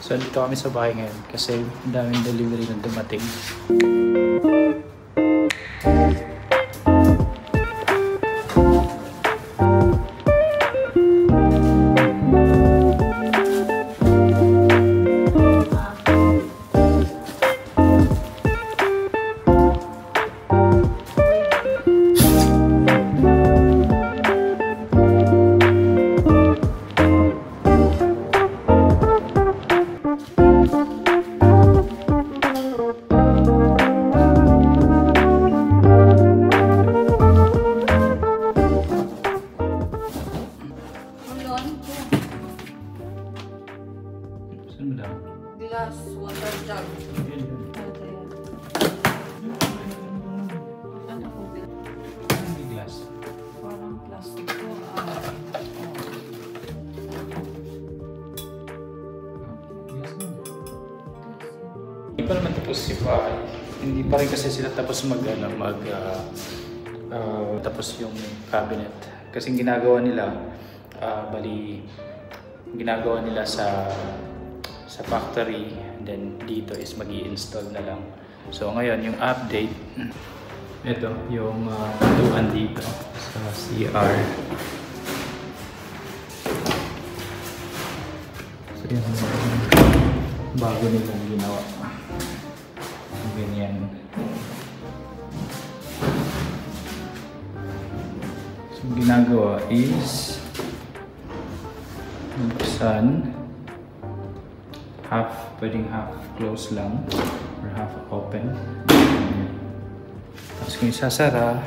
So dito kami sa bahay ngayon kasi ang daming delivery na dumating. Glass, water jug. Saan ako? Hindi glass. Parang plastic ko. Hindi pa naman tapos si bahay. Hindi pa rin kasi sila tapos tapos yung cabinet. Kasi ginagawa nila, ginagawa nila sa factory, and then dito is mag-i-install na lang. So ngayon yung update, ito yung luan dito sa CR. So yun bago nilang ginawa. Ganyan. So ginagawa is buksan, pwedeng half close lang or half open. Tapos kung isasara,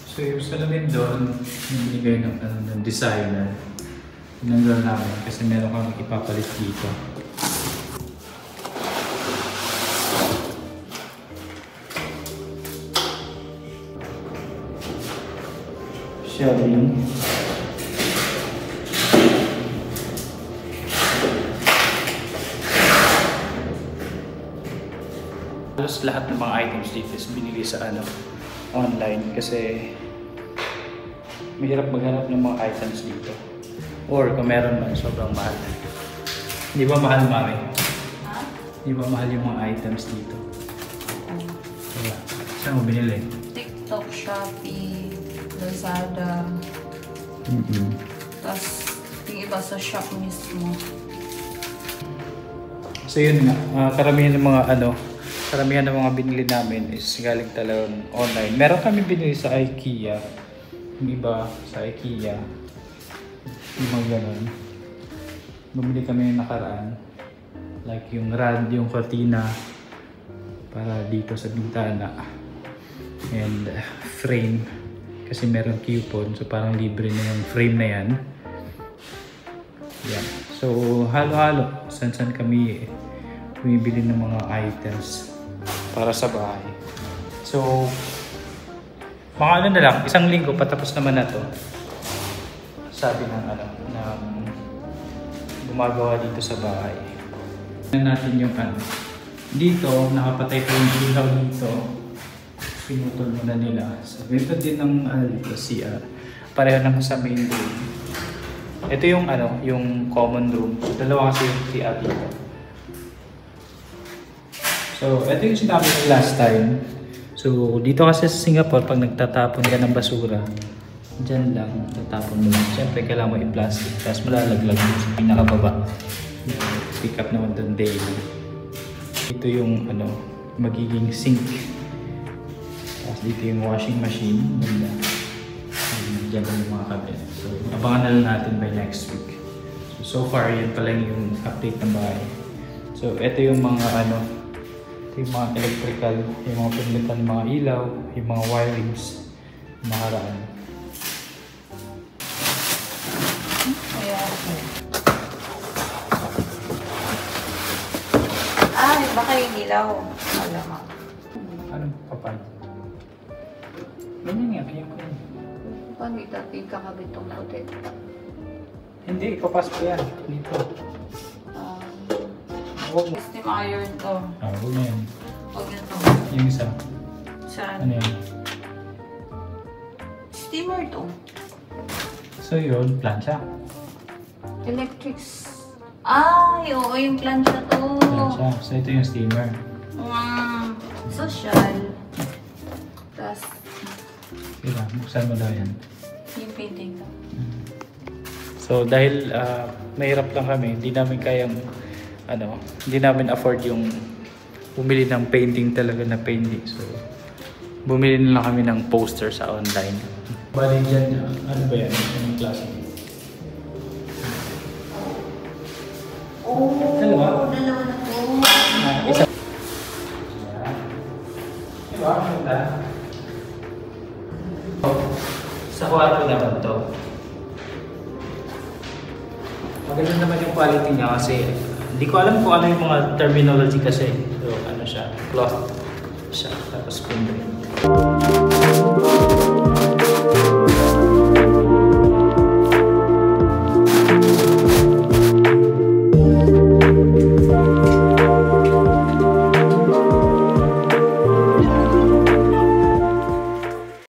so yung salamin doon, binigay ng designer. Tinanggal namin kasi meron kang ipapalit dito. Shelving. Halos lahat ng mga items dito is binili sa online kasi mahirap maghanap ng mga items dito. Or kung meron man, sobrang mahal. Hindi ba mahal, Mami? Ha? Hindi ba mahal yung mga items dito? Kaya, saan mo binili? TikTok, Shopee, Lazada. Tapos yung iba sa shop mismo. So yun nga, karamihan ng mga binili namin is galing talagang online. Meron kami binili sa IKEA. Yung iba sa IKEA. Yung mga ganun. Bumili kami yung nakaraan. Like yung rad, yung cortina para dito sa bintana. And frame. Kasi meron coupon, so parang libre na yung frame na yan. Yan. So halo-halo. San-san kami bumibili ng mga items para sa bahay. So mga na lang, isang linggo patapos naman na to. Sabi ng gumagawa dito sa bahay. Tingnan natin yung dito, nakapatay ko yung ilaw dito. Pinutol muna nila. So ito din ng dito CR. Pareho naman sa main room. Ito yung yung common room. Dalawa kasi yung CR dito. So ito yung sinabi ko last time. So dito kasi sa Singapore, pag nagtatapon ka ng basura, dyan lang, tatapon mo lang. Siyempre, kailangan mo i-plastic. Tapos malalaglag mo sa pinakababa. Pick up naman doon daily. Ito yung magiging sink. Tapos dito yung washing machine. Dyan lang yung mga cabinet. So, abangan na lang natin by next week. So far, yun pa lang yung update ng bahay. So, ito yung mga ito yung mga electrical, yung mga pinilitan ng mga ilaw, yung mga wirings, maharaan. Ay, baka yung ilaw. Alam. Anong kapal? Ganyan nga, kaya ko yan. Paano itating kakabit tong puti? Hindi, ipapasok yan. Dito. Huwag mo. Steam iron to. Huwag na yan. Huwag na to. Yung isa. Saan? Ano yan? Steamer to. So yun, plancha. Electrics. Ay, oo, yung plancha to. Plancha. So ito yung steamer. Social. Tapos, Diba? Buksan mo daw yan. yung painting to. So dahil mahirap lang kami, hindi namin kayang hindi namin afford yung bumili ng painting talaga na painting. So bumili na lang kami ng poster sa online. Bali dyan, ano ba yan? Anong klase? Dalawa? Dalawa na to. Isa. Diba? Maganda. Sa kwarto naman to. Maganda naman yung quality niya kasi hindi ko alam kung ano yung mga terminology kasi. So ano siya, cloth siya, tapos screen.